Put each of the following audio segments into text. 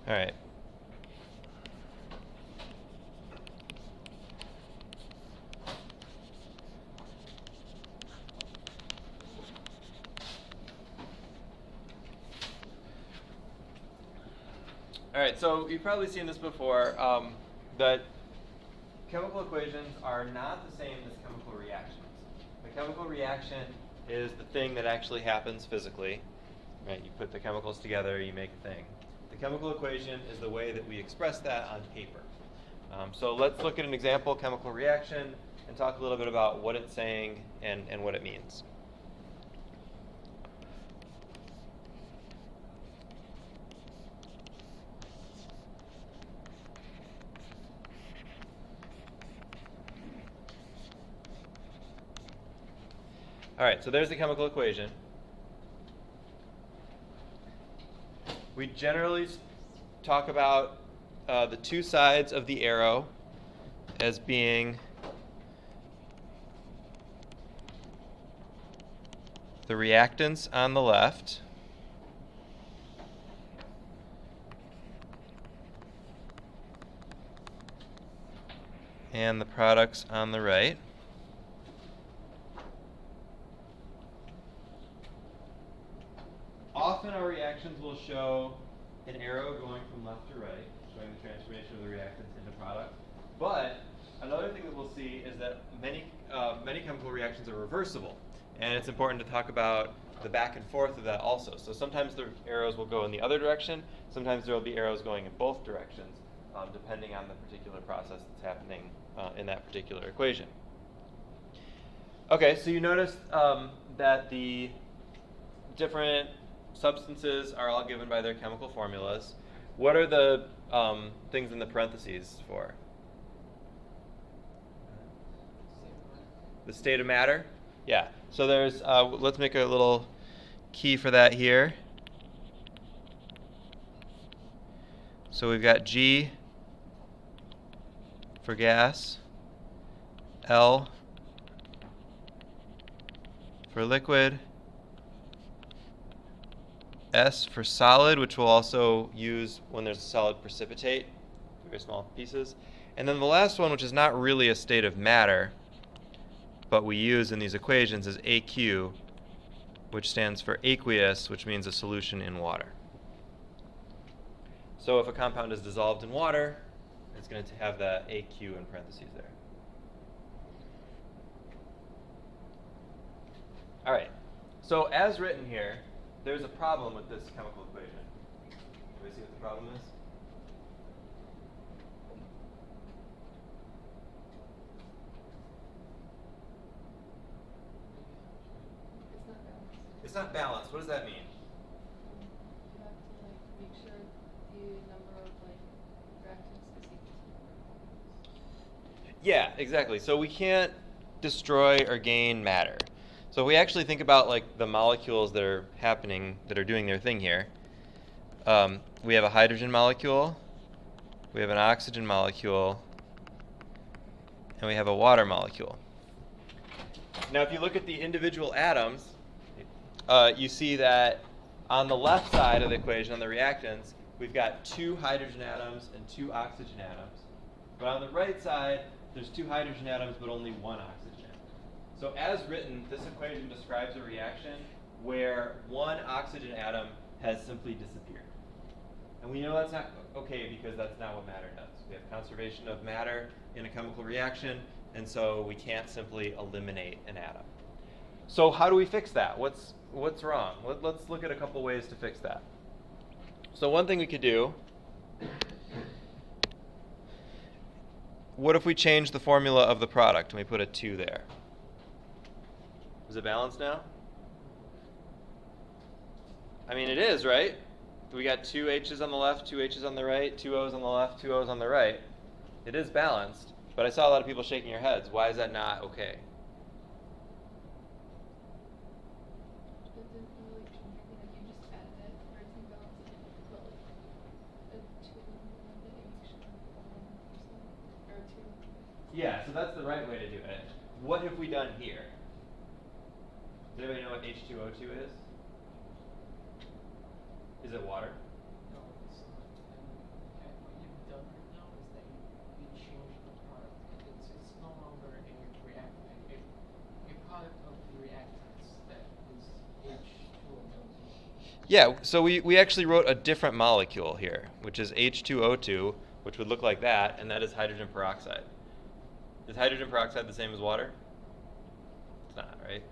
All right. All right, so you've probably seen this before, that chemical equations are not the same as chemical reactions. The chemical reaction is the thing that actually happens physically. Right? You put the chemicals together, you make a thing. The chemical equation is the way that we express that on paper. So let's look at an example chemical reaction and talk a little bit about what it's saying and what it means. All right, so there's the chemical equation. We generally talk about the two sides of the arrow as being the reactants on the left and the products on the right. Often our reactions will show an arrow going from left to right, showing the transformation of the reactants into products. But another thing that we'll see is that many chemical reactions are reversible. And it's important to talk about the back and forth of that also. So sometimes the arrows will go in the other direction. Sometimes there will be arrows going in both directions, depending on the particular process that's happening in that particular equation. Okay, so you notice that the different substances are all given by their chemical formulas. What are the things in the parentheses for? The state of matter? Yeah. So there's, let's make a little key for that here. So we've got G for gas, L for liquid, S for solid, which we'll also use when there's a solid precipitate, very small pieces. And then the last one, which is not really a state of matter, but we use in these equations, is AQ, which stands for aqueous, which means a solution in water. So if a compound is dissolved in water, it's going to have the AQ in parentheses there. All right. So as written here, there's a problem with this chemical equation. Can we see what the problem is? It's not balanced. What does that mean? You have to make sure the number of reactants is equal to the number of compounds. Yeah, exactly. So we can't destroy or gain matter. So if we actually think about the molecules that are happening, that are doing their thing here, we have a hydrogen molecule, we have an oxygen molecule, and we have a water molecule. Now if you look at the individual atoms, you see that on the left side of the equation, on the reactants, we've got 2 hydrogen atoms and 2 oxygen atoms. But on the right side, there's 2 hydrogen atoms but only 1 oxygen atom. So as written, this equation describes a reaction where 1 oxygen atom has simply disappeared. And we know that's not okay because that's not what matter does. We have conservation of matter in a chemical reaction, and so we can't simply eliminate an atom. So how do we fix that? What's wrong? Let's look at a couple ways to fix that. So one thing we could do, what if we change the formula of the product and we put a 2 there? Is it balanced now? I mean, it is, right? We got 2 H's on the left, 2 H's on the right, 2 O's on the left, 2 O's on the right. It is balanced, but I saw a lot of people shaking their heads. Why is that not okay? Yeah, so that's the right way to do it. What have we done here? Does anybody know what H2O2 is? Is it water? No, it's not. Yeah, so we actually wrote a different molecule here, which is H2O2, which would look like that, and that is hydrogen peroxide. Is hydrogen peroxide the same as water? It's not, right?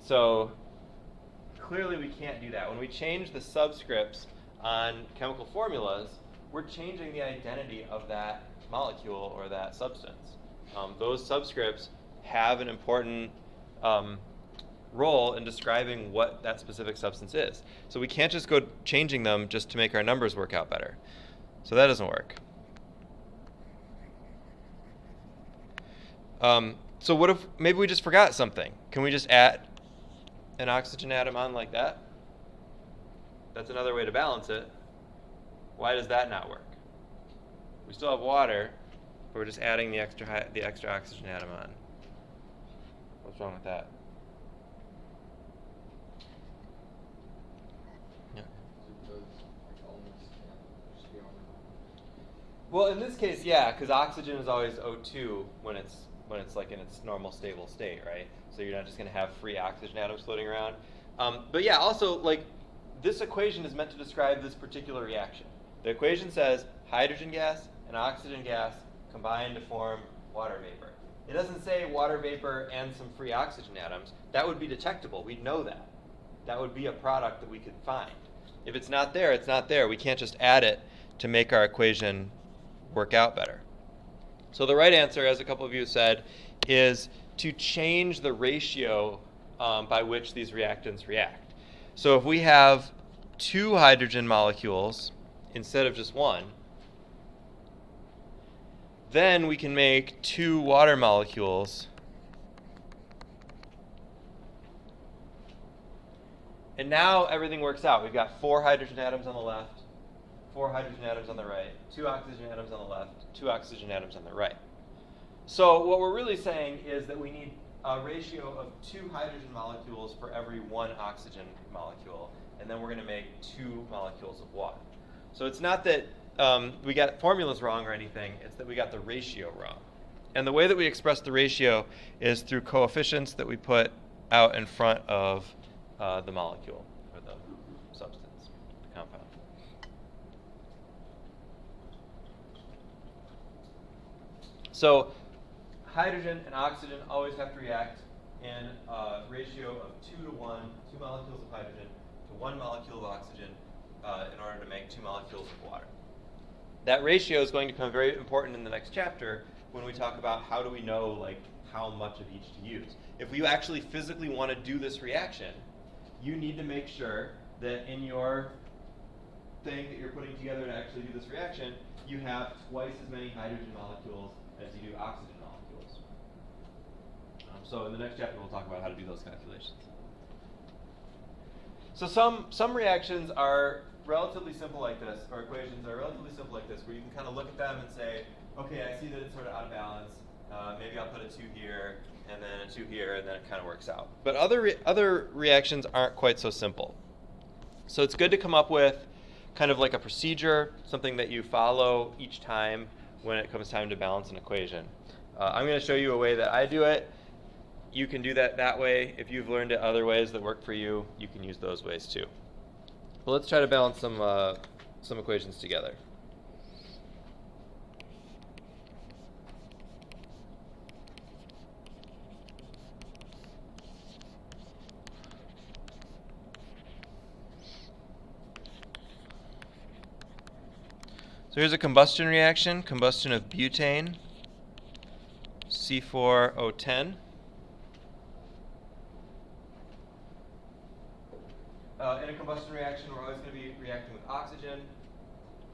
So clearly we can't do that. When we change the subscripts on chemical formulas, we're changing the identity of that molecule or that substance. Those subscripts have an important role in describing what that specific substance is. So we can't just go changing them just to make our numbers work out better. So that doesn't work. So what if maybe we just forgot something? Can we just add an oxygen atom on like that? That's another way to balance it. Why does that not work? We still have water, but we're just adding the extra oxygen atom on. What's wrong with that? Yeah. Well, in this case, yeah, because oxygen is always O2 when it's like in its normal stable state, right? So you're not just going to have free oxygen atoms floating around. But yeah, also like this equation is meant to describe this particular reaction. The equation says hydrogen gas and oxygen gas combine to form water vapor. It doesn't say water vapor and some free oxygen atoms. That would be detectable. We'd know that. That would be a product that we could find. If it's not there, it's not there. We can't just add it to make our equation work out better. So the right answer, as a couple of you said, is to change the ratio by which these reactants react. So if we have 2 hydrogen molecules instead of just 1, then we can make 2 water molecules. And now everything works out. We've got 4 hydrogen atoms on the left, 4 hydrogen atoms on the right, 2 oxygen atoms on the left, 2 oxygen atoms on the right. So what we're really saying is that we need a ratio of 2 hydrogen molecules for every 1 oxygen molecule, and then we're going to make 2 molecules of water. So it's not that we got formulas wrong or anything, it's that we got the ratio wrong. And the way that we express the ratio is through coefficients that we put out in front of the molecule or the substance, the compound. So hydrogen and oxygen always have to react in a ratio of 2 to 1, 2 molecules of hydrogen to 1 molecule of oxygen in order to make 2 molecules of water. That ratio is going to become very important in the next chapter when we talk about how do we know like how much of each to use. If you actually physically want to do this reaction, you need to make sure that in your thing that you're putting together to actually do this reaction, you have twice as many hydrogen molecules as you do oxygen molecules. So in the next chapter, we'll talk about how to do those calculations. So some reactions are relatively simple like this, or equations are relatively simple like this, where you can kind of look at them and say, okay, I see that it's sort of out of balance. Maybe I'll put a 2 here, and then a 2 here, and then it kind of works out. But other reactions aren't quite so simple. So it's good to come up with kind of like a procedure, something that you follow each time when it comes time to balance an equation. I'm going to show you a way that I do it. You can do that way. If you've learned it other ways that work for you, you can use those ways too. Well, let's try to balance some equations together. So here's a combustion reaction, combustion of butane, C4O10. In a combustion reaction, we're always going to be reacting with oxygen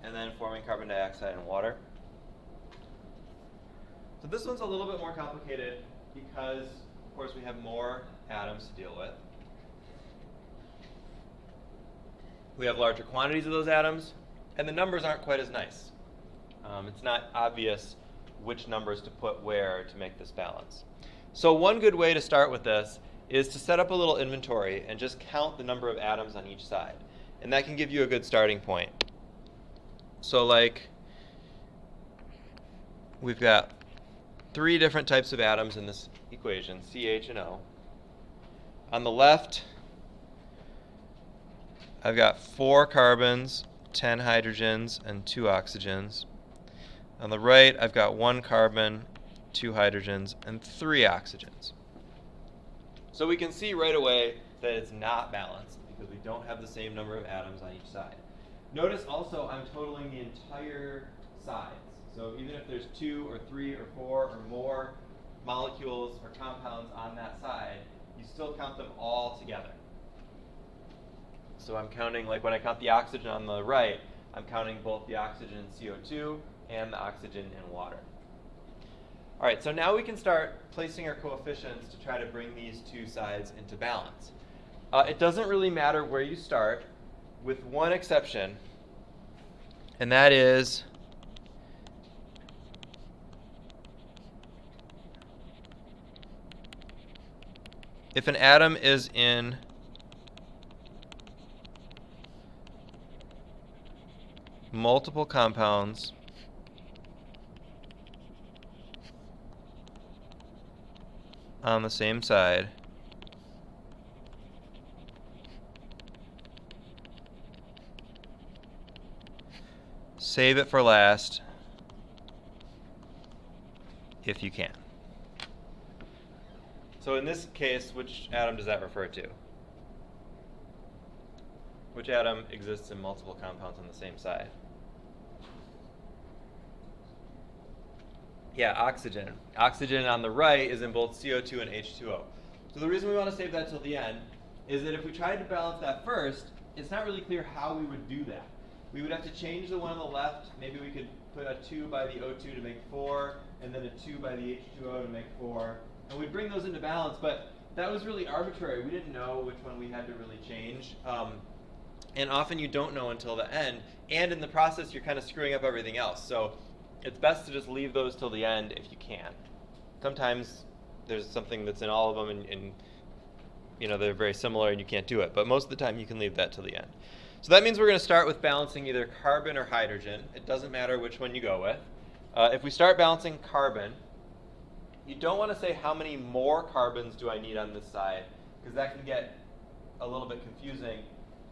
and then forming carbon dioxide and water. So this one's a little bit more complicated because, of course, we have more atoms to deal with. We have larger quantities of those atoms, and the numbers aren't quite as nice. It's not obvious which numbers to put where to make this balance. So one good way to start with this is to set up a little inventory and just count the number of atoms on each side. And that can give you a good starting point. So like, we've got 3 different types of atoms in this equation, CH and O. On the left, I've got 4 carbons, 10 hydrogens, and 2 oxygens. On the right, I've got 1 carbon, 2 hydrogens, and 3 oxygens. So we can see right away that it's not balanced because we don't have the same number of atoms on each side. Notice also I'm totaling the entire sides. So even if there's 2 or 3 or 4 or more molecules or compounds on that side, you still count them all together. So I'm counting, like when I count the oxygen on the right, I'm counting both the oxygen in CO2 and the oxygen in water. All right, so now we can start placing our coefficients to try to bring these two sides into balance. It doesn't really matter where you start, with one exception, and that is if an atom is in multiple compounds on the same side, save it for last if you can. So in this case, which atom does that refer to? Which atom exists in multiple compounds on the same side? Yeah, oxygen. Oxygen on the right is in both CO2 and H2O. So the reason we want to save that till the end is that if we tried to balance that first, it's not really clear how we would do that. We would have to change the one on the left. Maybe we could put a 2 by the O2 to make 4, and then a 2 by the H2O to make 4. And we'd bring those into balance, but that was really arbitrary. We didn't know which one we had to really change. And often you don't know until the end. And in the process, you're kind of screwing up everything else. So it's best to just leave those till the end if you can. Sometimes there's something that's in all of them and you know, they're very similar and you can't do it. But most of the time you can leave that till the end. So that means we're going to start with balancing either carbon or hydrogen. It doesn't matter which one you go with. If we start balancing carbon, you don't want to say how many more carbons do I need on this side, because that can get a little bit confusing.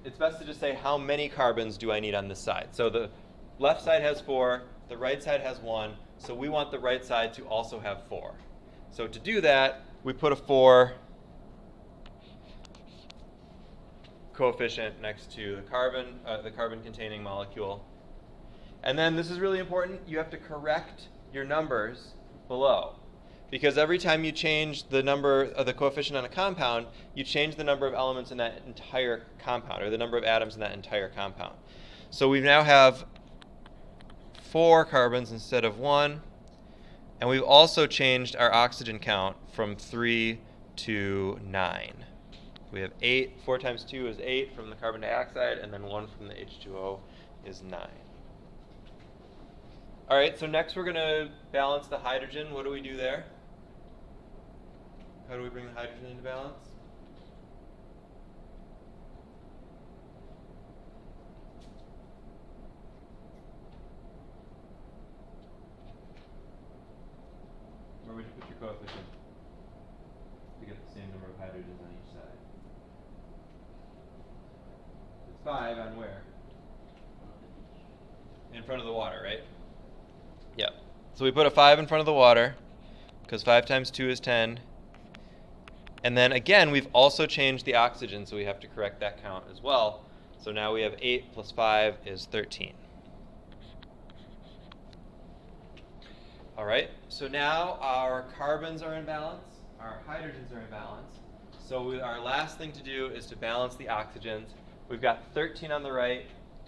It's best to just say how many carbons do I need on this side. So the left side has 4, the right side has 1, so we want the right side to also have 4. So to do that, we put a 4 coefficient next to the carbon-containing molecule. And then this is really important, you have to correct your numbers below. Because every time you change the number of the coefficient on a compound, you change the number of elements in that entire compound, or the number of atoms in that entire compound. So we now have 4 carbons instead of 1, and we've also changed our oxygen count from 3 to 9. We have 8, 4 times 2 is 8 from the carbon dioxide, and then 1 from the H2O is 9. All right, so next we're going to balance the hydrogen. What do we do there? How do we bring the hydrogen into balance? Where would you put your coefficient to get the same number of hydrogens on each side? It's 5 on where? In front of the water, right? Yeah. So we put a 5 in front of the water, because 5 times 2 is 10. And then again, we've also changed the oxygen, so we have to correct that count as well. So now we have 8 plus 5 is 13. All right, so now our carbons are in balance, our hydrogens are in balance. So our last thing to do is to balance the oxygens. We've got 13 on the right,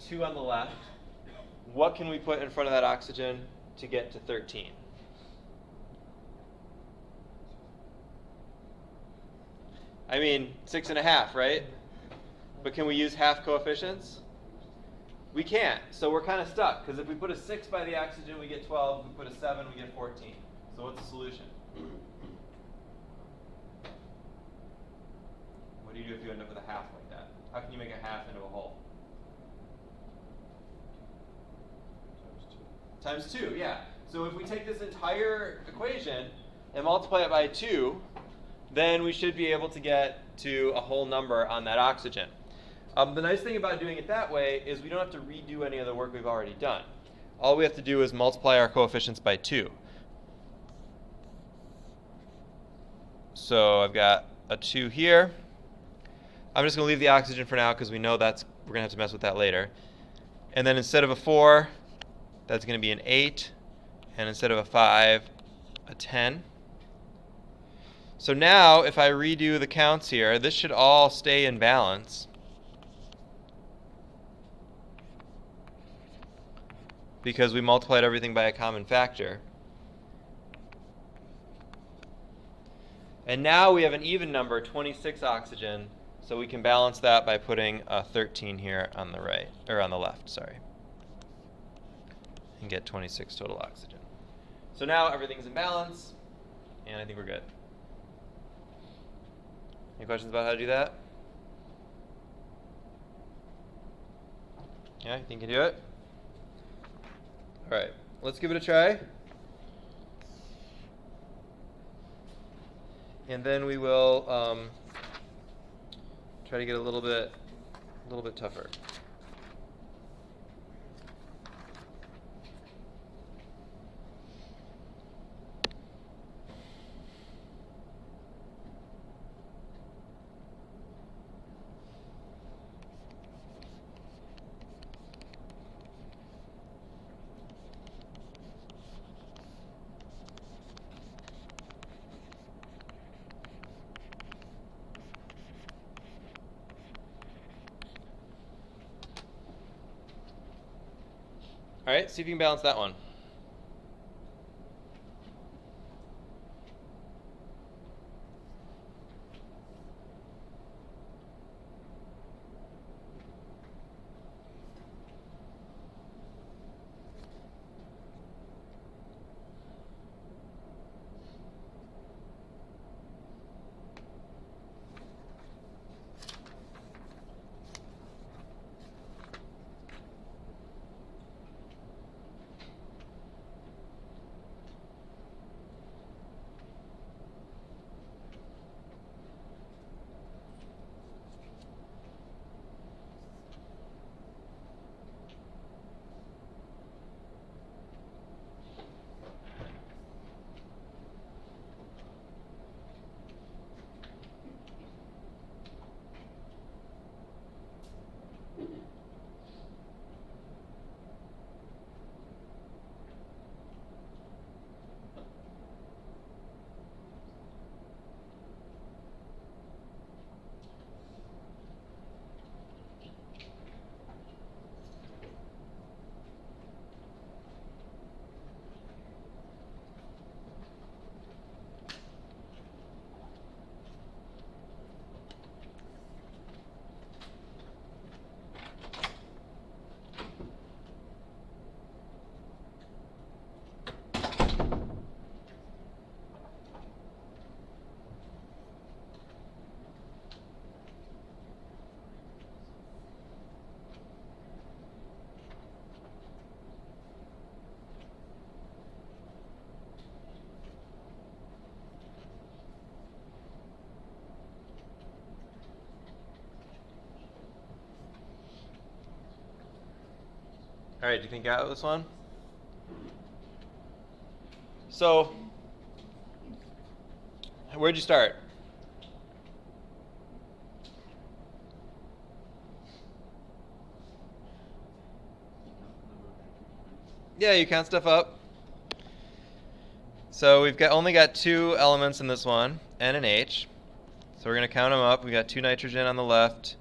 2 on the left. What can we put in front of that oxygen to get to 13? I mean, 6.5, right? But can we use half coefficients? We can't, so we're kind of stuck, because if we put a 6 by the oxygen, we get 12. If we put a 7, we get 14. So what's the solution? What do you do if you end up with a half like that? How can you make a half into a whole? Times 2, yeah. So if we take this entire equation and multiply it by 2, then we should be able to get to a whole number on that oxygen. The nice thing about doing it that way is we don't have to redo any of the work we've already done. All we have to do is multiply our coefficients by 2. So I've got a 2 here. I'm just going to leave the oxygen for now because we know we're going to have to mess with that later. And then instead of a 4, that's going to be an 8. And instead of a 5, a 10. So now if I redo the counts here, this should all stay in balance. Because we multiplied everything by a common factor. And now we have an even number, 26 oxygen, so we can balance that by putting a 13 here on the right, or on the left, sorry. And get 26 total oxygen. So now everything's in balance, and I think we're good. Any questions about how to do that? Yeah, you think you can do it? All right, let's give it a try. And then we will try to get a little bit tougher. All right, see if you can balance that one. All right, do you think you got this one? So, where'd you start? Yeah, you count stuff up. So we've only got 2 elements in this one, N and H. So we're going to count them up. We got 2 nitrogen on the left,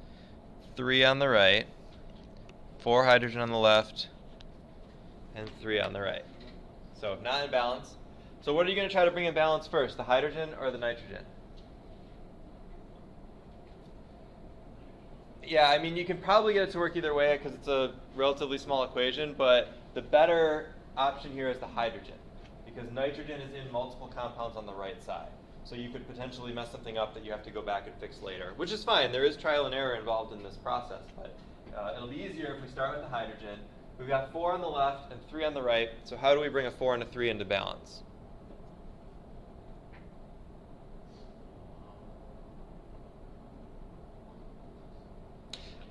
3 on the right, 4 hydrogen on the left, and 3 on the right. So not in balance. So what are you going to try to bring in balance first, the hydrogen or the nitrogen? Yeah, I mean, you can probably get it to work either way because it's a relatively small equation, but the better option here is the hydrogen because nitrogen is in multiple compounds on the right side. So you could potentially mess something up that you have to go back and fix later, which is fine. There is trial and error involved in this process, but it'll be easier if we start with the hydrogen. We've got 4 on the left and 3 on the right, so how do we bring a 4 and a 3 into balance?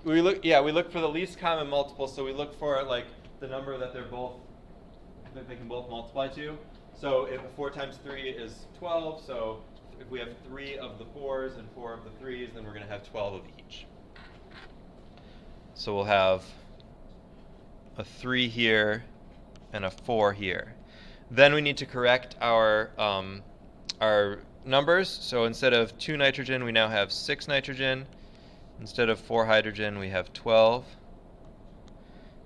we look for the least common multiple. So we look for like the number that they can both multiply to. So if 4 times 3 is 12, so if we have 3 of the 4s and 4 of the 3s, then we're going to have 12 of each. So we'll have a 3 here and a 4 here. Then we need to correct our numbers. So instead of 2 nitrogen, we now have 6 nitrogen. Instead of 4 hydrogen, we have 12.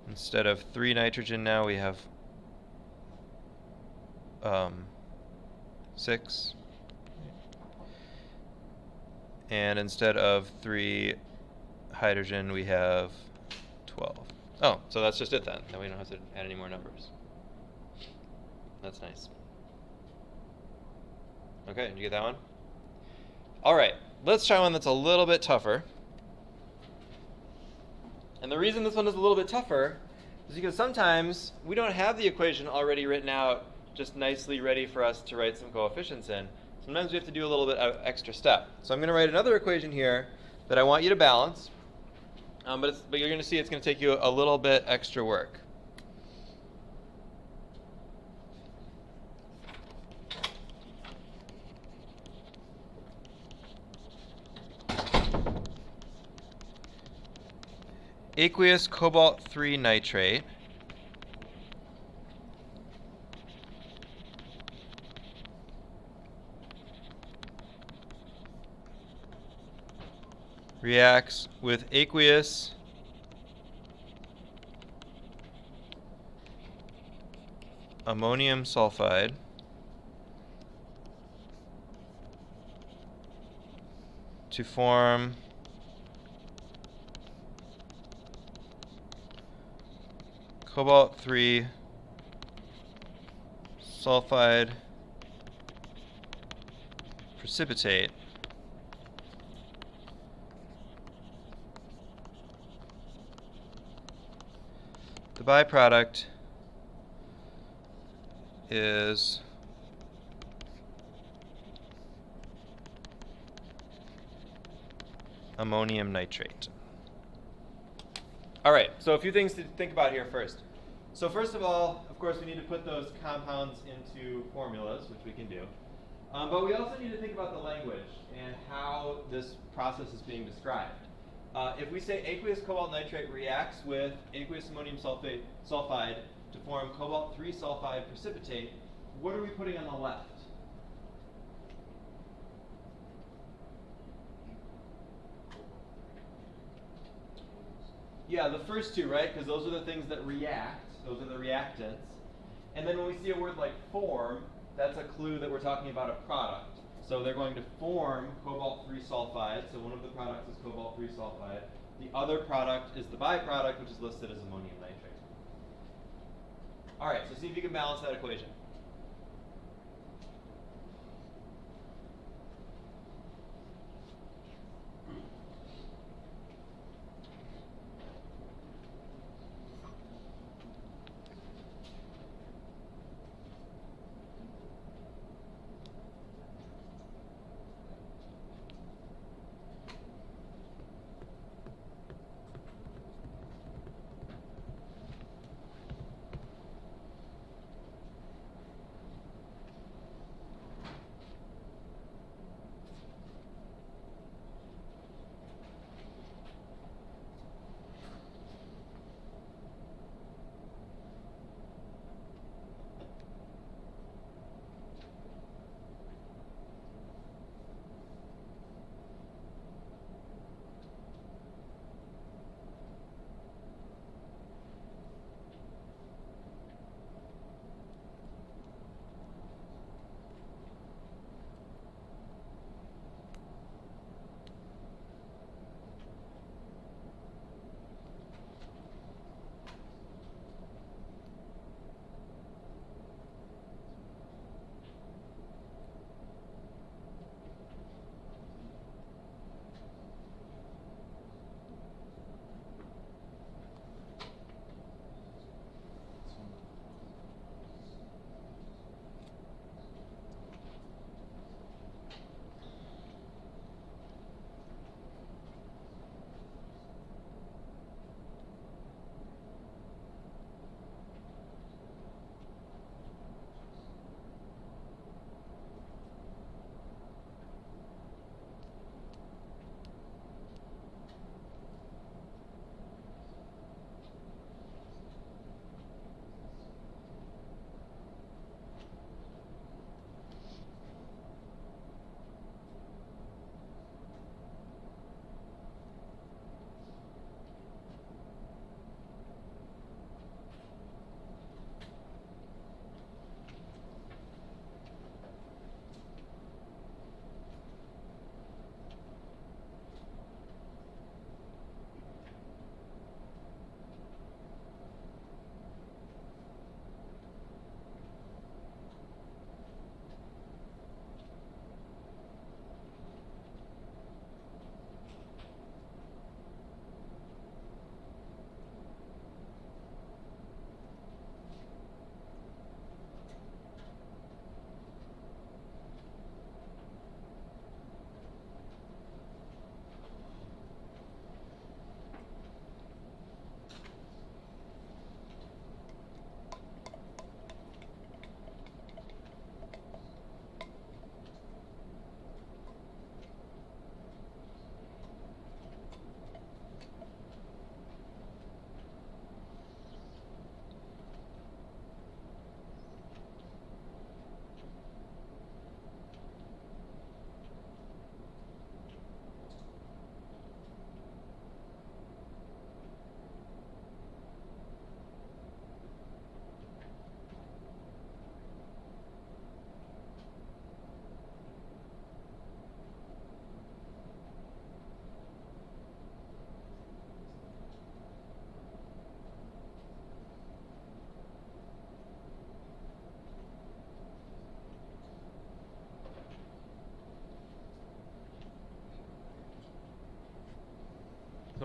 Instead of 3 nitrogen, now we have 6. And instead of 3 hydrogen, we have 12. Oh, so that's just it then. Now we don't have to add any more numbers. That's nice. Okay, did you get that one? All right, let's try one that's a little bit tougher. And the reason this one is a little bit tougher is because sometimes we don't have the equation already written out, just nicely ready for us to write some coefficients in. Sometimes we have to do a little bit of extra step. So I'm going to write another equation here that I want you to balance, but you're going to see it's going to take you a little bit extra work. Aqueous cobalt-3 nitrate reacts with aqueous ammonium sulfide to form cobalt-3 sulfide precipitate the byproduct is ammonium nitrate. All right, so a few things to think about here first. So first of all, of course, we need to put those compounds into formulas, which we can do. But we also need to think about the language and how this process is being described. If we say aqueous cobalt nitrate reacts with aqueous ammonium sulfide to form cobalt-3 sulfide precipitate, what are we putting on the left? Yeah, the first two, right? Because those are the things that react. Those are the reactants. And then when we see a word like form, that's a clue that we're talking about a product. So they're going to form cobalt-3 sulfide. So one of the products is cobalt-3 sulfide. The other product is the byproduct, which is listed as ammonium nitrate. All right, so see if you can balance that equation.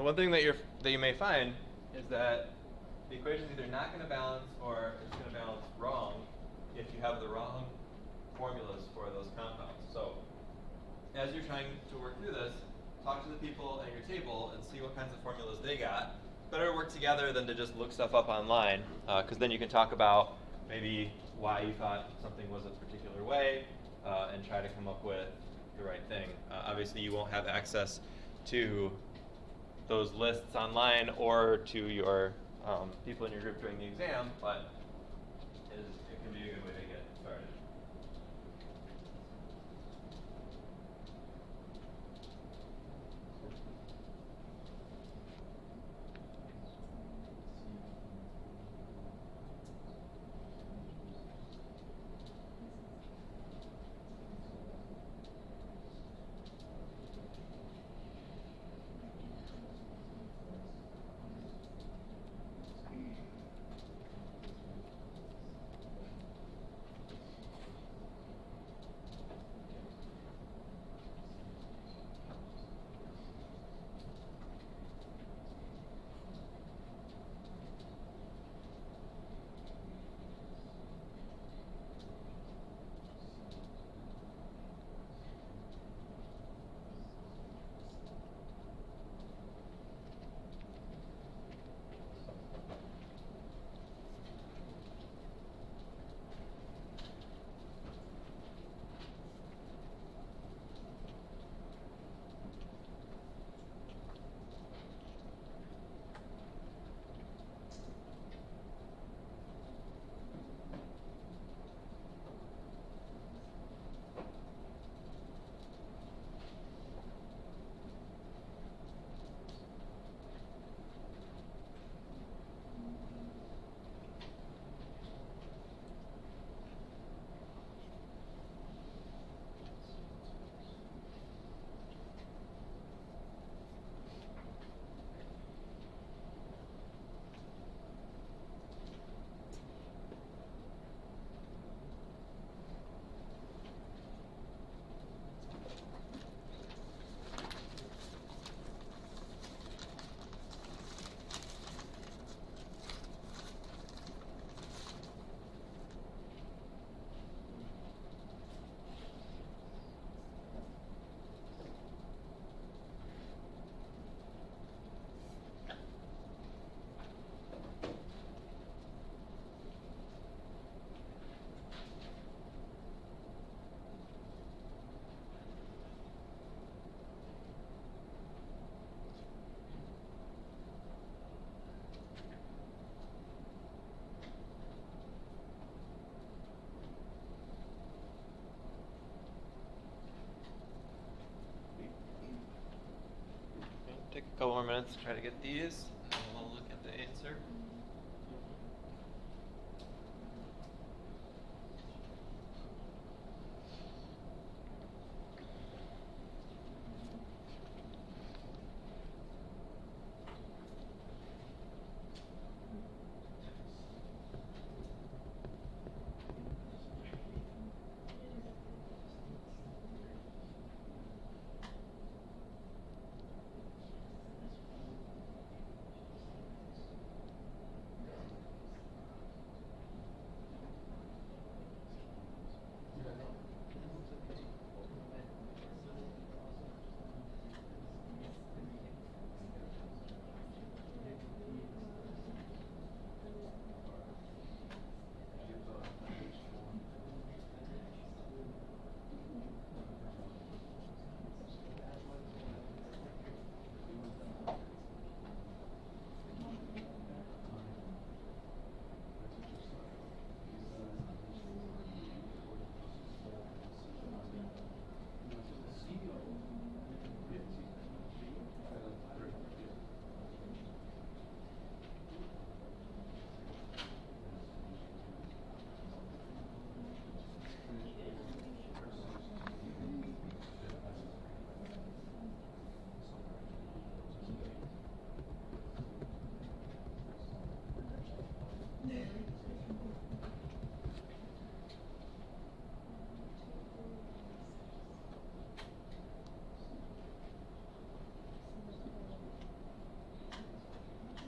one thing that you may find is that the equation is either not going to balance or it's going to balance wrong if you have the wrong formulas for those compounds. So as you're trying to work through this, talk to the people at your table and see what kinds of formulas they got. Better to work together than to just look stuff up online, because then you can talk about maybe why you thought something was a particular way and try to come up with the right thing. Obviously, you won't have access to those lists online or to your people in your group during the exam, but it can be a good way to get started. Take a couple more minutes to try to get these, and then we'll look at the answer.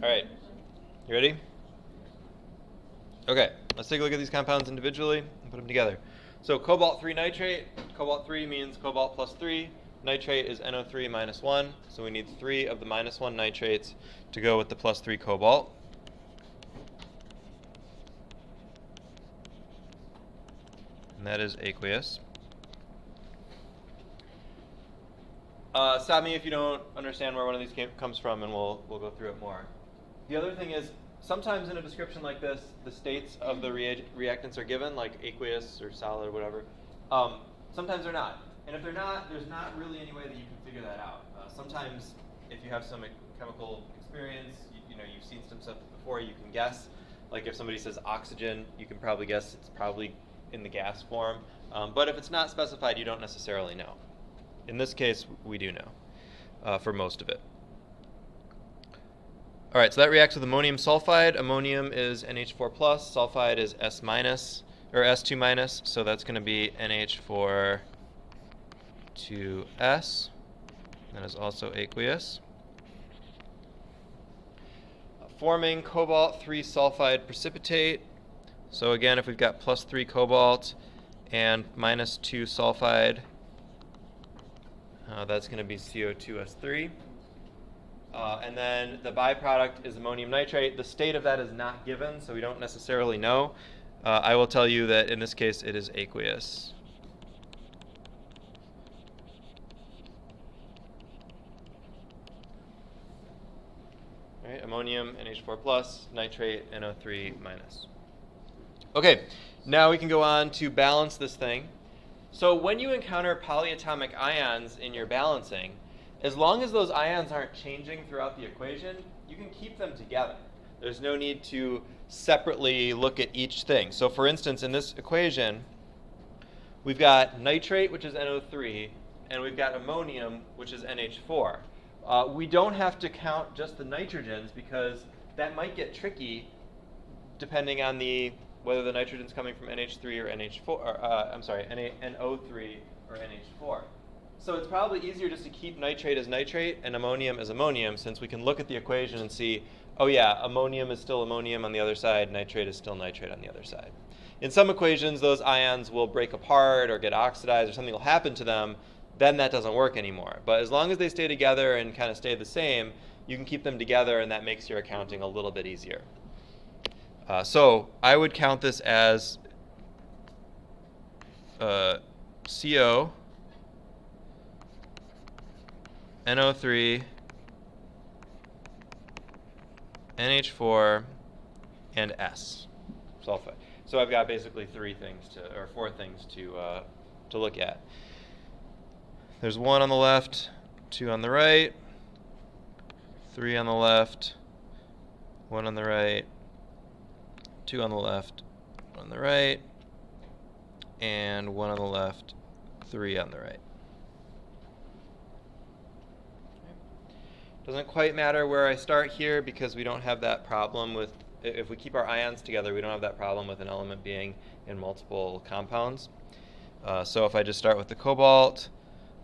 All right, you ready? Okay, let's take a look at these compounds individually and put them together. So cobalt 3 nitrate, cobalt 3 means cobalt plus 3. Nitrate is NO3 minus 1, so we need 3 of the minus 1 nitrates to go with the plus 3 cobalt. And that is aqueous. Stop me if you don't understand where one of these comes from, and we'll go through it more. The other thing is, sometimes in a description like this, the states of the reactants are given, like aqueous or solid or whatever. Sometimes they're not. And if they're not, there's not really any way that you can figure that out. Sometimes, if you have some chemical experience, you know, you've seen some stuff before, you can guess. Like if somebody says oxygen, you can probably guess it's probably in the gas form. But if it's not specified, you don't necessarily know. In this case, we do know for most of it. All right, so that reacts with ammonium sulfide. Ammonium is NH4+, sulfide is S-, or S2-, so that's going to be NH4 2S. That is also aqueous. Forming cobalt 3 sulfide precipitate. So again, if we've got plus 3 cobalt and minus 2 sulfide, that's going to be CO2S3. And then the byproduct is ammonium nitrate. The state of that is not given, so we don't necessarily know. I will tell you that in this case it is aqueous. All right, ammonium, NH4+, nitrate, NO3-. Okay, now we can go on to balance this thing. So when you encounter polyatomic ions in your balancing, as long as those ions aren't changing throughout the equation, you can keep them together. There's no need to separately look at each thing. So for instance, in this equation, we've got nitrate, which is NO3, and we've got ammonium, which is NH4. We don't have to count just the nitrogens because that might get tricky depending on whether the nitrogen's coming from NH3 or NH4, NO3 or NH4. So it's probably easier just to keep nitrate as nitrate and ammonium as ammonium, since we can look at the equation and see, oh yeah, ammonium is still ammonium on the other side, nitrate is still nitrate on the other side. In some equations, those ions will break apart or get oxidized or something will happen to them, then that doesn't work anymore. But as long as they stay together and kind of stay the same, you can keep them together, and that makes your accounting a little bit easier. So I would count this as CO, NO3, NH4, and S, sulfide. So I've got basically four things to look at. There's 1 on the left, 2 on the right, 3 on the left, 1 on the right, 2 on the left, 1 on the right, and 1 on the left, 3 on the right. Doesn't quite matter where I start here because we don't have that problem with, if we keep our ions together, we don't have that problem with an element being in multiple compounds. So if I just start with the cobalt,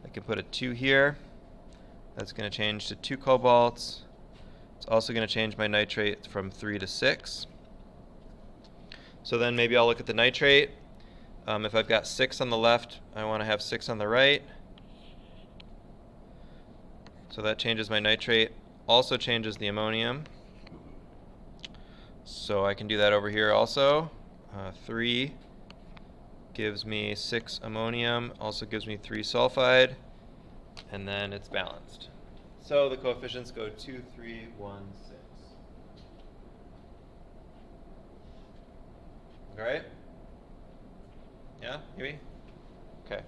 I can put a 2 here. That's going to change to 2 cobalts. It's also going to change my nitrate from 3 to 6. So then maybe I'll look at the nitrate. If I've got 6 on the left, I want to have 6 on the right. So that changes my nitrate, also changes the ammonium. So I can do that over here also. 3 gives me 6 ammonium, also gives me 3 sulfide, and then it's balanced. So the coefficients go 2, 3, 1, 6. All right? Yeah, maybe? Okay.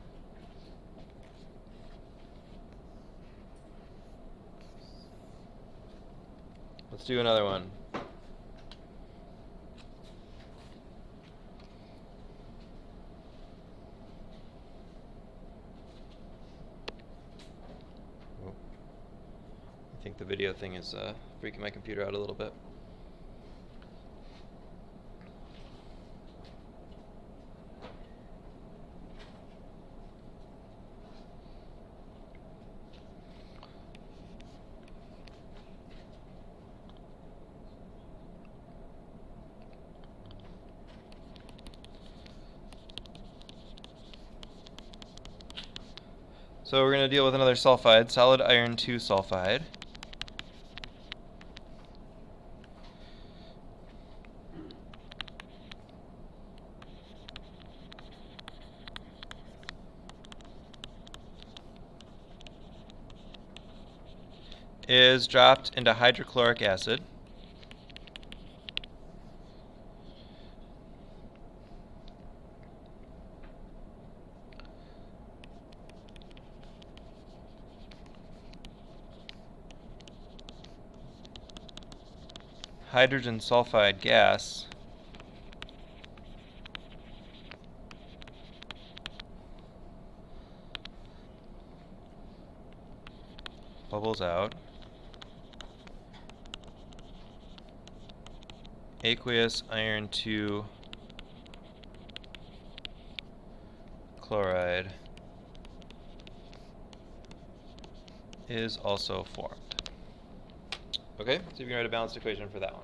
Let's do another one. I think the video thing is freaking my computer out a little bit. So we're going to deal with another sulfide, solid iron 2 sulfide. Is dropped into hydrochloric acid. Hydrogen sulfide gas bubbles out. Aqueous iron 2 chloride is also formed. Okay, so you can write a balanced equation for that one.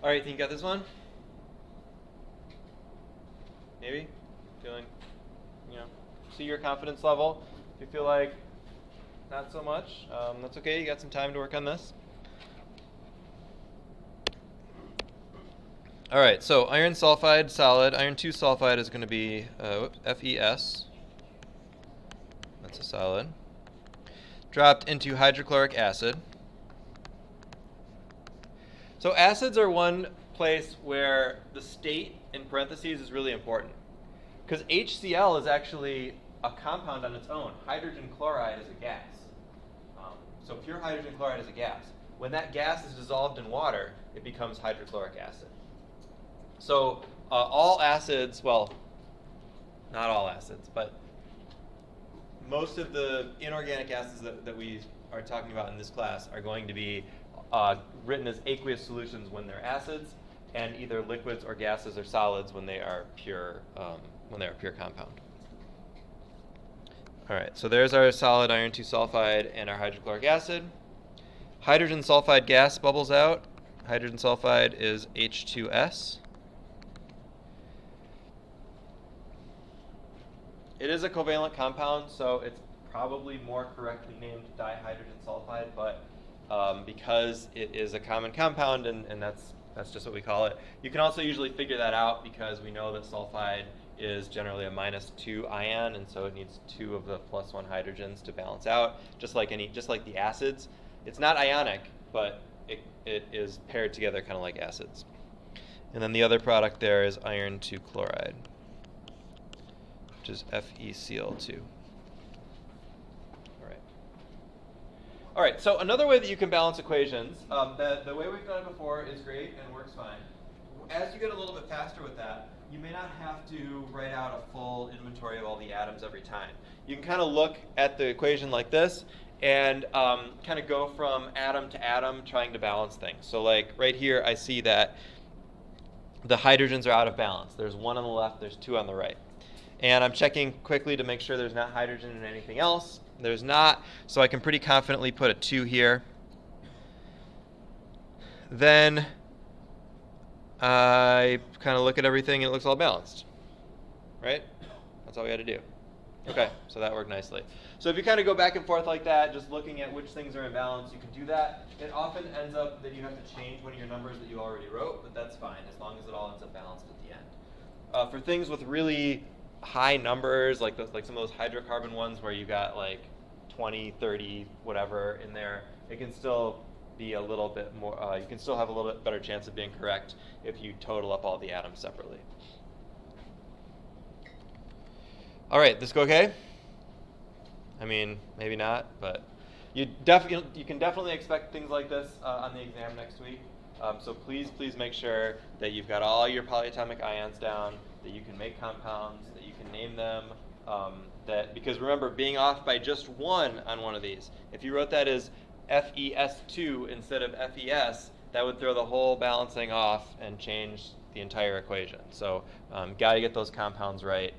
All right, think you got this one? Maybe? Feeling, see your confidence level. If you feel like not so much, that's okay. You got some time to work on this. All right, so iron sulfide solid. Iron 2 sulfide is going to be FeS. That's a solid. Dropped into hydrochloric acid. So acids are one place where the state in parentheses is really important. Because HCl is actually a compound on its own. Hydrogen chloride is a gas. So pure hydrogen chloride is a gas. When that gas is dissolved in water, it becomes hydrochloric acid. So all acids, well, not all acids, but most of the inorganic acids that we are talking about in this class are going to be written as aqueous solutions when they're acids, and either liquids or gases or solids when they are pure compound. All right, so there's our solid iron 2 sulfide and our hydrochloric acid. Hydrogen sulfide gas bubbles out. Hydrogen sulfide is H2S. It is a covalent compound, so it's probably more correctly named dihydrogen sulfide, but because it is a common compound, and that's just what we call it. You can also usually figure that out because we know that sulfide is generally a -2 ion, and so it needs 2 of the +1 hydrogens to balance out, just like the acids. It's not ionic, but it is paired together kind of like acids. And then the other product there is iron 2 chloride, which is FeCl2. All right, so another way that you can balance equations, the way we've done it before is great and works fine. As you get a little bit faster with that, you may not have to write out a full inventory of all the atoms every time. You can kind of look at the equation like this and kind of go from atom to atom trying to balance things. So like right here, I see that the hydrogens are out of balance. There's 1 on the left, there's 2 on the right. And I'm checking quickly to make sure there's not hydrogen in anything else. There's not, so I can pretty confidently put a 2 here. Then I kind of look at everything and it looks all balanced, right? That's all we had to do. Okay, so that worked nicely. So if you kind of go back and forth like that, just looking at which things are in balance, you can do that. It often ends up that you have to change one of your numbers that you already wrote, but that's fine as long as it all ends up balanced at the end. For things with really high numbers, like some of those hydrocarbon ones where you got like 20, 30, whatever in there, it can still be a little bit more, you can still have a little bit better chance of being correct if you total up all the atoms separately. All right, this go okay? I mean, maybe not, but you can definitely expect things like this on the exam next week. So please make sure that you've got all your polyatomic ions down, that you can make compounds, that you can name them, because remember, being off by just 1 on one of these, if you wrote that as FeS2 instead of FeS, that would throw the whole balancing off and change the entire equation. So got to get those compounds right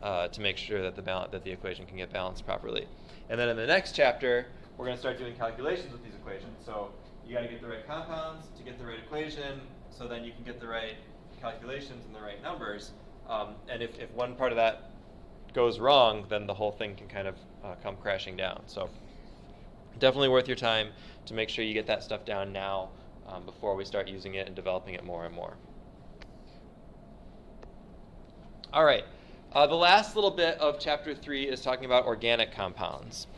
to make sure that the equation can get balanced properly. And then in the next chapter, we're going to start doing calculations with these equations. So you got to get the right compounds to get the right equation, so then you can get the right calculations and the right numbers. And if one part of that goes wrong, then the whole thing can kind of come crashing down. So definitely worth your time to make sure you get that stuff down now before we start using it and developing it more and more. All right, the last little bit of chapter 3 is talking about organic compounds.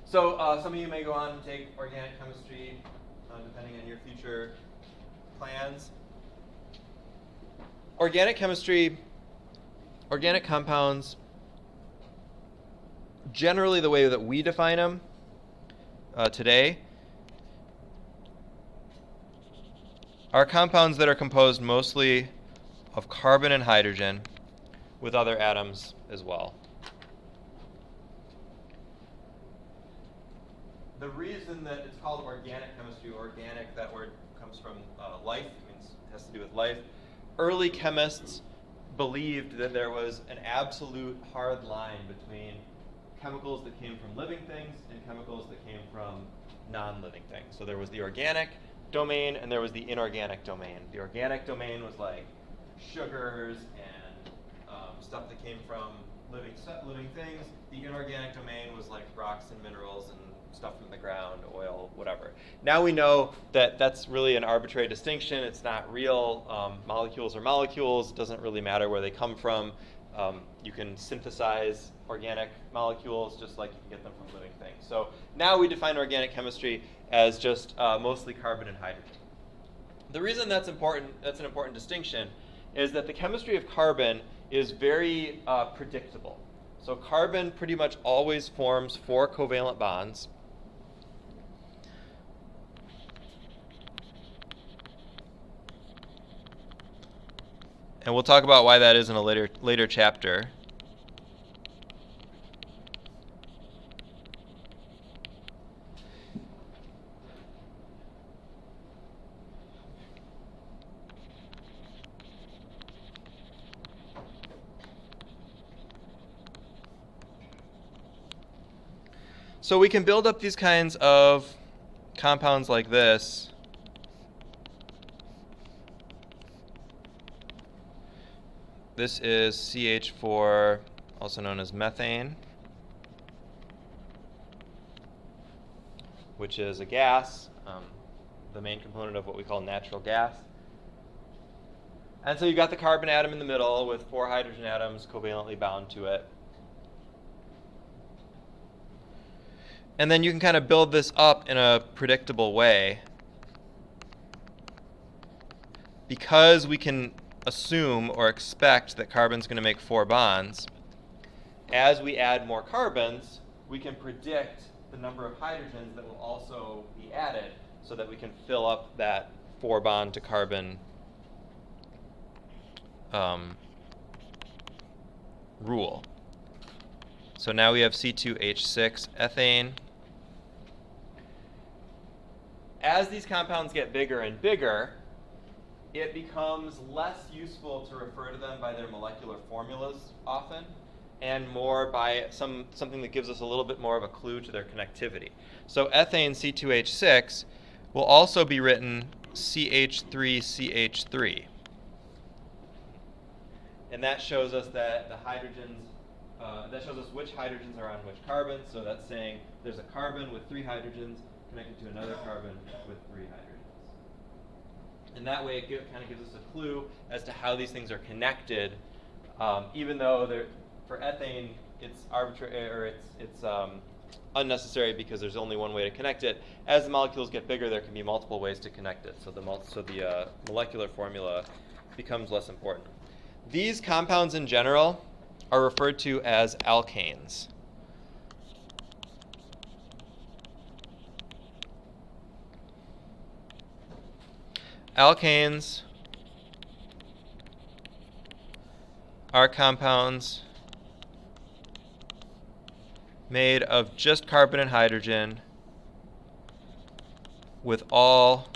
So some of you may go on and take organic chemistry, depending on your future plans. Organic chemistry, organic compounds, generally the way that we define them today, are compounds that are composed mostly of carbon and hydrogen with other atoms as well. The reason that it's called organic chemistry, organic, that word comes from life, it has to do with life. Early chemists believed that there was an absolute hard line between chemicals that came from living things and chemicals that came from non-living things. So there was the organic domain and there was the inorganic domain. The organic domain was like sugars and stuff that came from living things. The inorganic domain was like rocks and minerals and stuff from the ground, oil, whatever. Now we know that that's really an arbitrary distinction. It's not real. Molecules are molecules. It doesn't really matter where they come from. You can synthesize organic molecules just like you can get them from living things. So now we define organic chemistry as just mostly carbon and hydrogen. The reason that's important, that's an important distinction, is that the chemistry of carbon is very predictable. So carbon pretty much always forms 4 covalent bonds. And we'll talk about why that is in a later chapter. So we can build up these kinds of compounds like this. This is CH4, also known as methane, which is a gas, the main component of what we call natural gas. And so you've got the carbon atom in the middle with 4 hydrogen atoms covalently bound to it. And then you can kind of build this up in a predictable way because we can assume or expect that carbon's going to make 4 bonds. As we add more carbons, we can predict the number of hydrogens that will also be added so that we can fill up that 4 bond to carbon rule. So now we have C2H6 ethane. As these compounds get bigger and bigger, it becomes less useful to refer to them by their molecular formulas often, and more by something that gives us a little bit more of a clue to their connectivity. So ethane C2H6 will also be written CH3CH3. And that shows us that the hydrogens, that shows us which hydrogens are on which carbon. So that's saying there's a carbon with 3 hydrogens connected to another carbon with 3 hydrogens. And that way it kind of gives us a clue as to how these things are connected, even though for ethane it's arbitrary, or it's unnecessary because there's only one way to connect it. As the molecules get bigger, there can be multiple ways to connect it. So the molecular formula becomes less important. These compounds in general are referred to as alkanes. Alkanes are compounds made of just carbon and hydrogen with all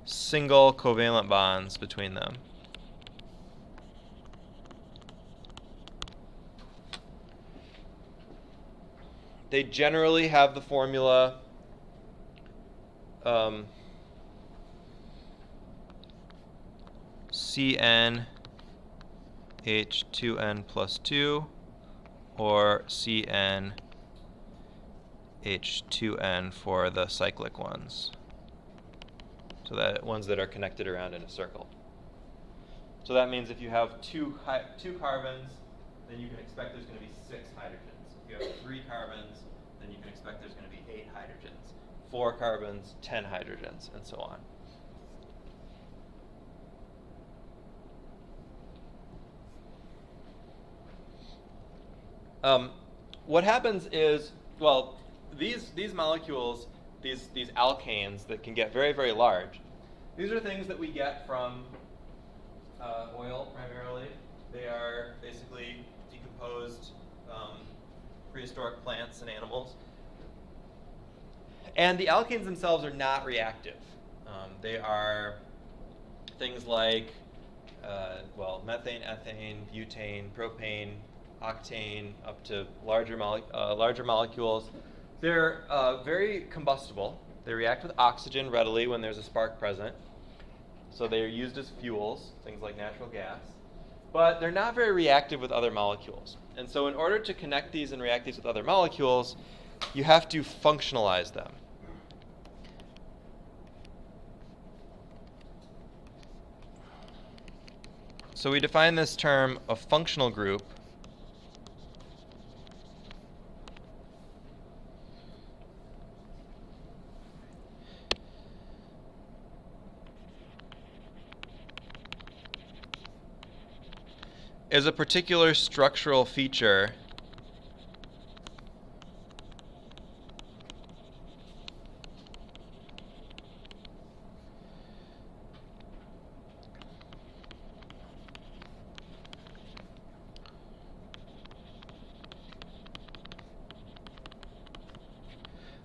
single covalent bonds between them. They generally have the formula CnH2n plus 2 or CnH2n for the cyclic ones. So that ones that are connected around in a circle. So that means if you have two carbons, then you can expect there's going to be 6 hydrogens. If you have 3 carbons, then you can expect there's going to be 8 hydrogens. 4 carbons, 10 hydrogens, and so on. What happens is, well, these molecules, these alkanes that can get very, very large, these are things that we get from oil primarily. They are basically decomposed prehistoric plants and animals. And the alkanes themselves are not reactive. They are things like, methane, ethane, butane, propane, octane, up to larger molecules. They're very combustible. They react with oxygen readily when there's a spark present. So they are used as fuels, things like natural gas. But they're not very reactive with other molecules. And so in order to connect these and react these with other molecules, you have to functionalize them. So we define this term a functional group is a particular structural feature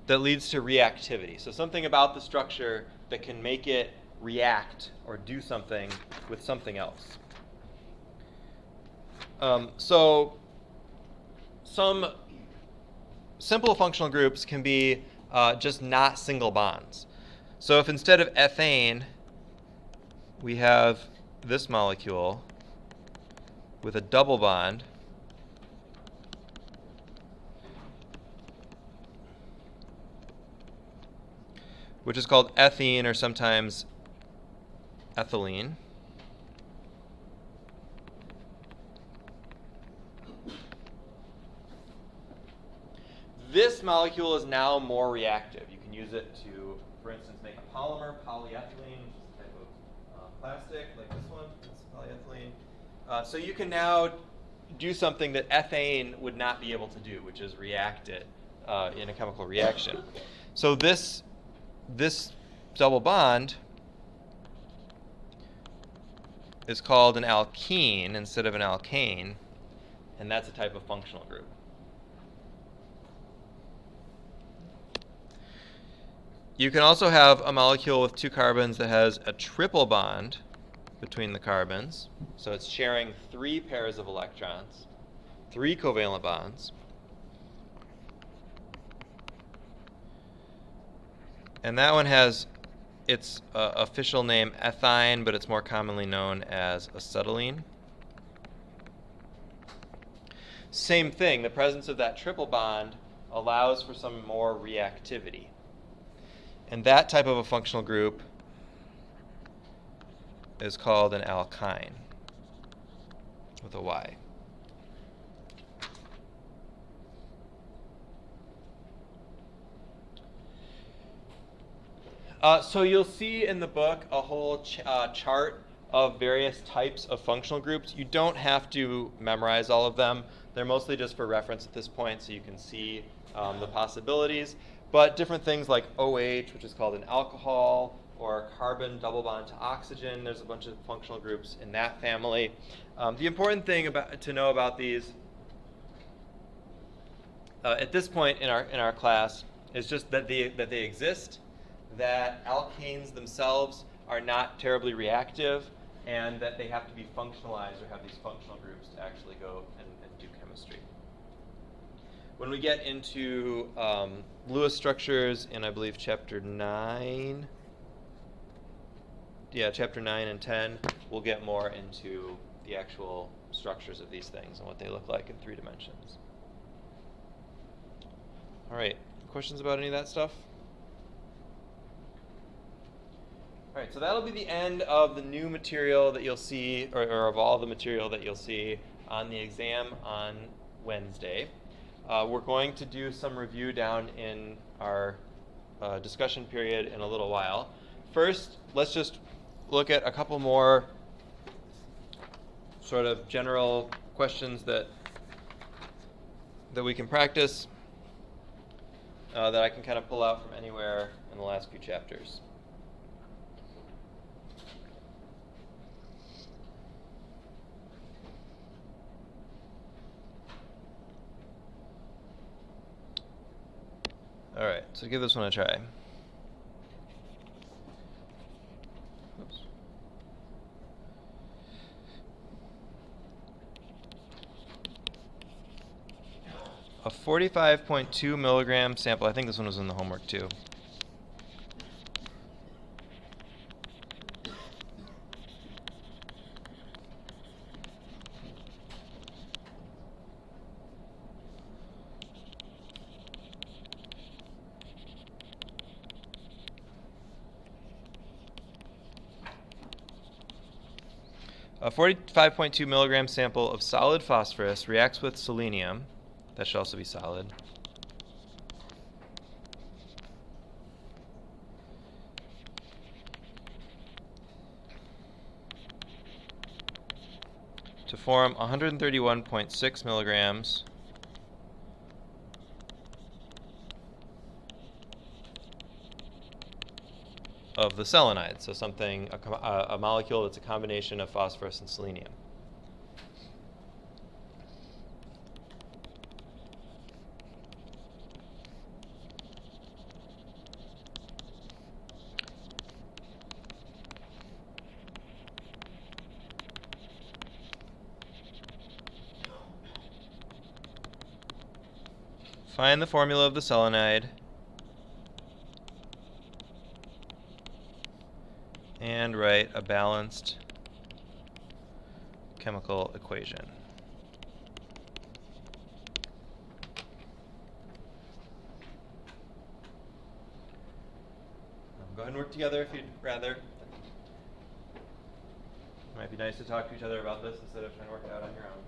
that leads to reactivity. So something about the structure that can make it react or do something with something else. So some simple functional groups can be just not single bonds. So if instead of ethane, we have this molecule with a double bond, which is called ethene or sometimes ethylene. This molecule is now more reactive. You can use it to, for instance, make a polymer, polyethylene, which is a type of plastic, like this one. It's polyethylene. So you can now do something that ethane would not be able to do, which is react it in a chemical reaction. So this double bond is called an alkene instead of an alkane, and that's a type of functional group. You can also have a molecule with two carbons that has a triple bond between the carbons. So it's sharing 3 pairs of electrons, 3 covalent bonds. And that one has its official name ethyne, but it's more commonly known as acetylene. Same thing, the presence of that triple bond allows for some more reactivity. And that type of a functional group is called an alkyne with a Y. So you'll see in the book a whole chart of various types of functional groups. You don't have to memorize all of them. They're mostly just for reference at this point, so you can see the possibilities. But different things like OH, which is called an alcohol, or carbon double bond to oxygen, there's a bunch of functional groups in that family. The important thing to know about these at this point in our class is just that they exist, that alkanes themselves are not terribly reactive, and that they have to be functionalized or have these functional groups to actually go and do chemistry. When we get into Lewis structures in, I believe, chapter 9, chapter 9 and 10, we'll get more into the actual structures of these things and what they look like in 3 dimensions. All right, questions about any of that stuff? All right, so that'll be the end of the new material that you'll see, or of all the material that you'll see on the exam on Wednesday. We're going to do some review down in our discussion period in a little while. First, let's just look at a couple more sort of general questions that we can practice that I can kind of pull out from anywhere in the last few chapters. All right, so give this one a try. Oops. A 45.2 milligram sample. I think this one was in the homework too. A 45.2 milligram sample of solid phosphorus reacts with selenium. That should also be solid. To form 131.6 milligrams of the selenide, so something, a molecule that's a combination of phosphorus and selenium. find the formula of the selenide and write a balanced chemical equation. Go ahead and work together if you'd rather. It might be nice to talk to each other about this instead of trying to work it out on your own.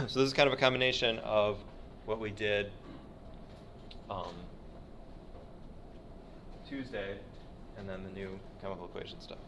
So this is kind of a combination of what we did Tuesday and then the new chemical equation stuff.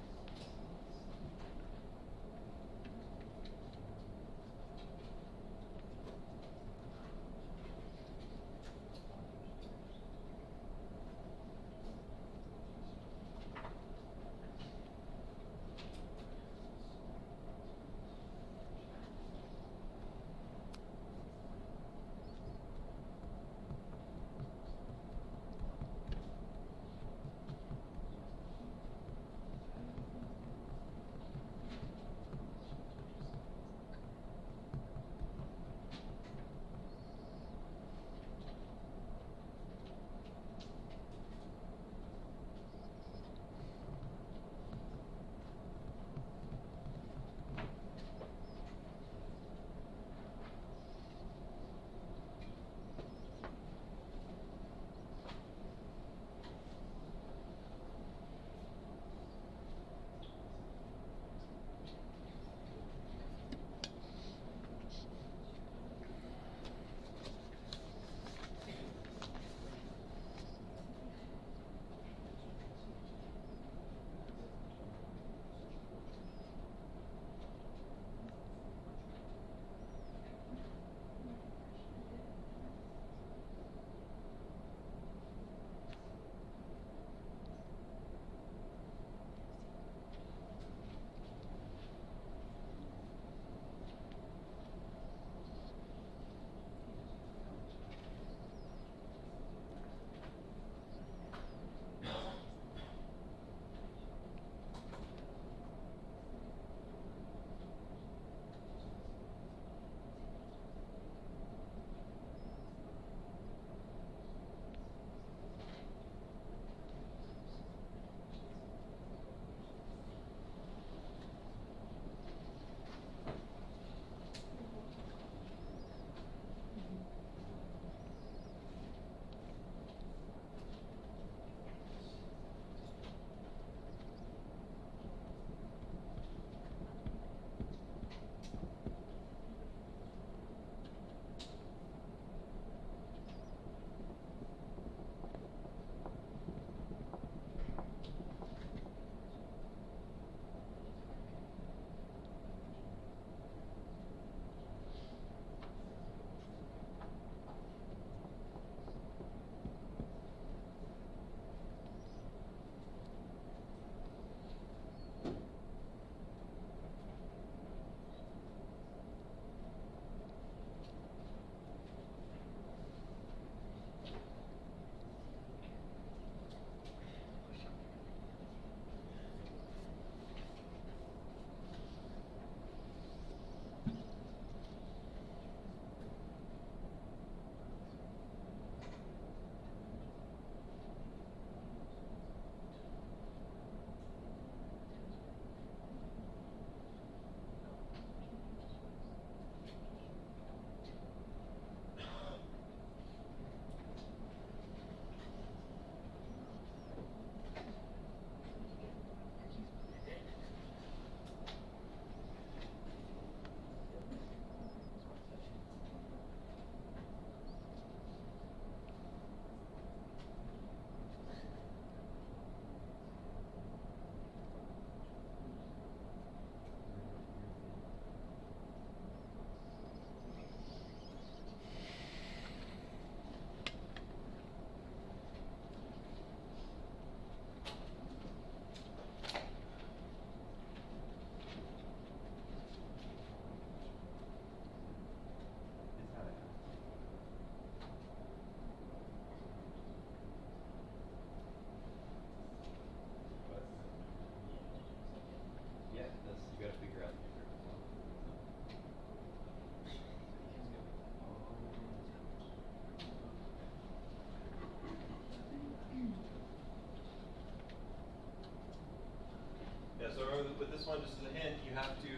with this one, just as a hint, you have to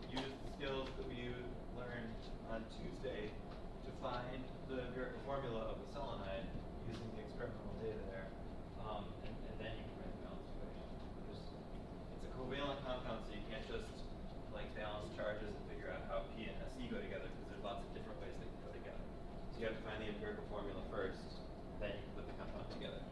use the skills that we learned on Tuesday to find the empirical formula of the selenide using the experimental data there, and then you can write the balance equation. It's a covalent compound, so you can't just like balance charges and figure out how P and Se go together, because there's lots of different ways they can go together. So you have to find the empirical formula first, then you can put the compound together.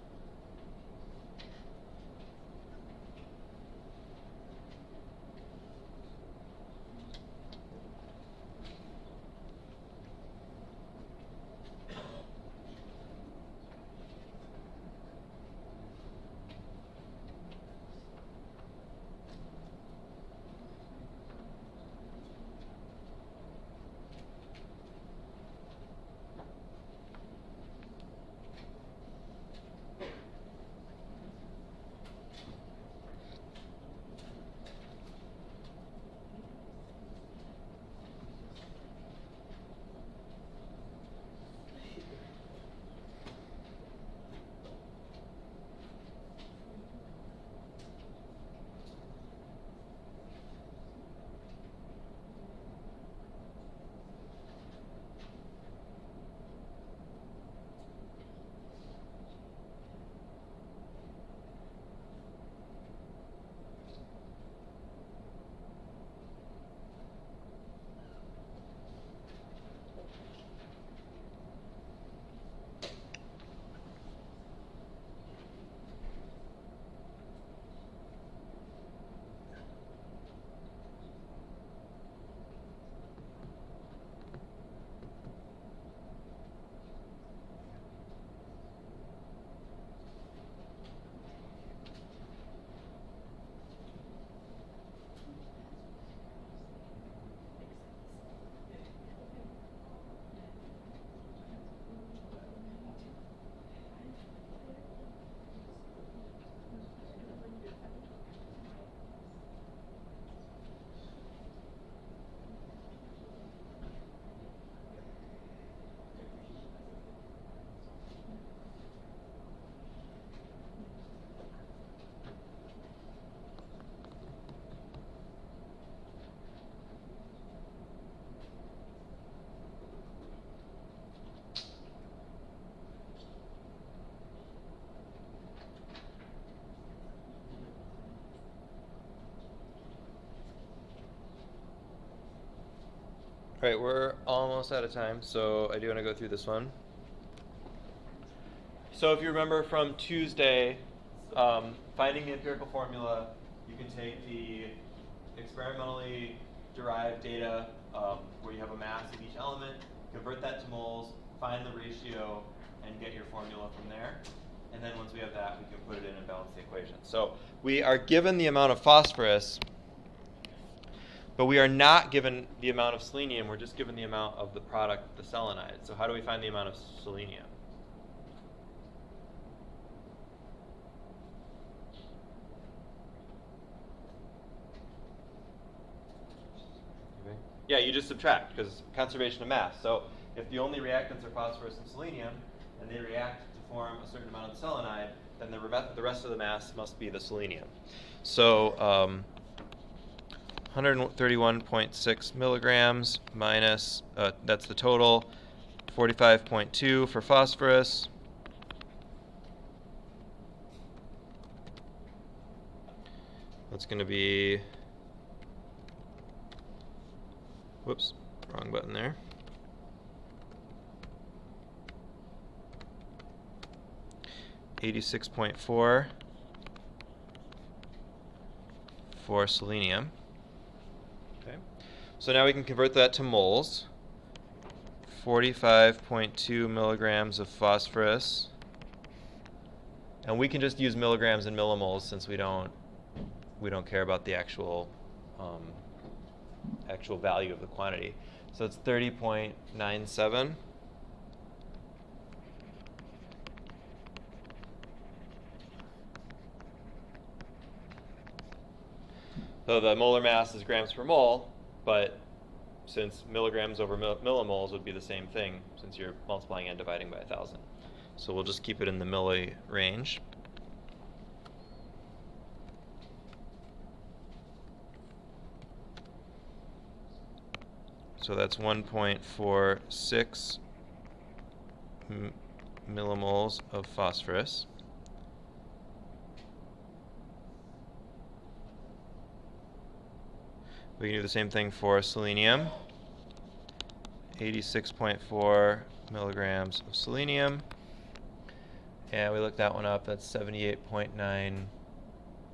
All right, we're almost out of time, so I do want to go through this one. So if you remember from Tuesday, finding the empirical formula, you can take the experimentally derived data where you have a mass of each element, convert that to moles, find the ratio, and get your formula from there. And then once we have that, we can put it in and balance the equation. So we are given the amount of phosphorus, but we are not given the amount of selenium. We're just given the amount of the product, the selenide. So how do we find the amount of selenium? Yeah, you just subtract, because conservation of mass. So if the only reactants are phosphorus and selenium, and they react to form a certain amount of selenide, then the rest of the mass must be the selenium. So 131.6 milligrams minus, that's the total, 45.2 for phosphorus. That's going to be, whoops, wrong button there. $86.4 for selenium. Okay. So now we can convert that to moles. 45.2 milligrams of phosphorus. And we can just use milligrams and millimoles since we don't care about the actual value of the quantity. So it's 30.97. So the molar mass is grams per mole, but since milligrams over millimoles would be the same thing, since you're multiplying and dividing by 1,000. So we'll just keep it in the milli range. So that's 1.46 millimoles of phosphorus. We can do the same thing for selenium. 86.4 milligrams of selenium. And we looked that one up. That's 78.9. Is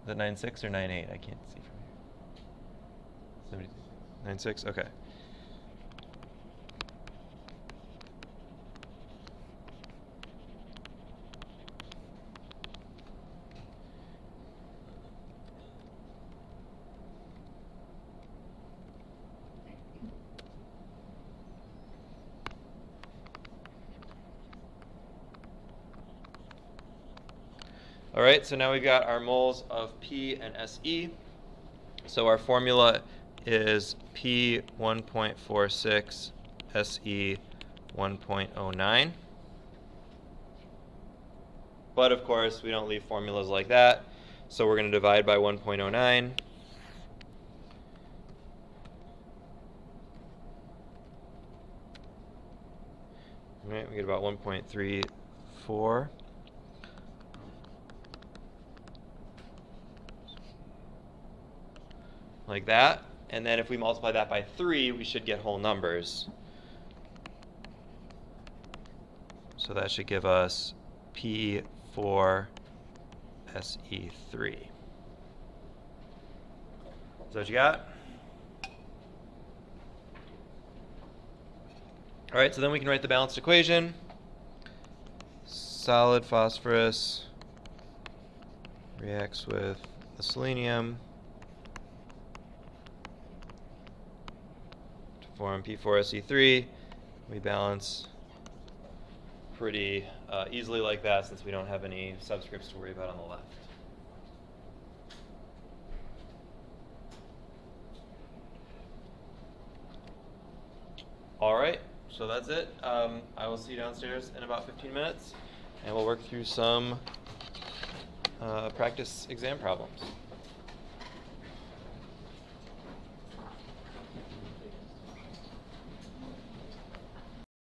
that 96 or 98? I can't see from here. 96? Okay. All right, so now we've got our moles of P and Se. So our formula is P 1.46, Se 1.09. But of course, we don't leave formulas like that. So we're going to divide by 1.09. All right, we get about 1.34. Like that. And then if we multiply that by 3, we should get whole numbers. So that should give us P4 Se3. Is that what you got? All right, so then we can write the balanced equation. Solid phosphorus reacts with the selenium to form P4Se3. We balance pretty easily like that since we don't have any subscripts to worry about on the left. All right, so that's it. I will see you downstairs in about 15 minutes, and we'll work through some practice exam problems.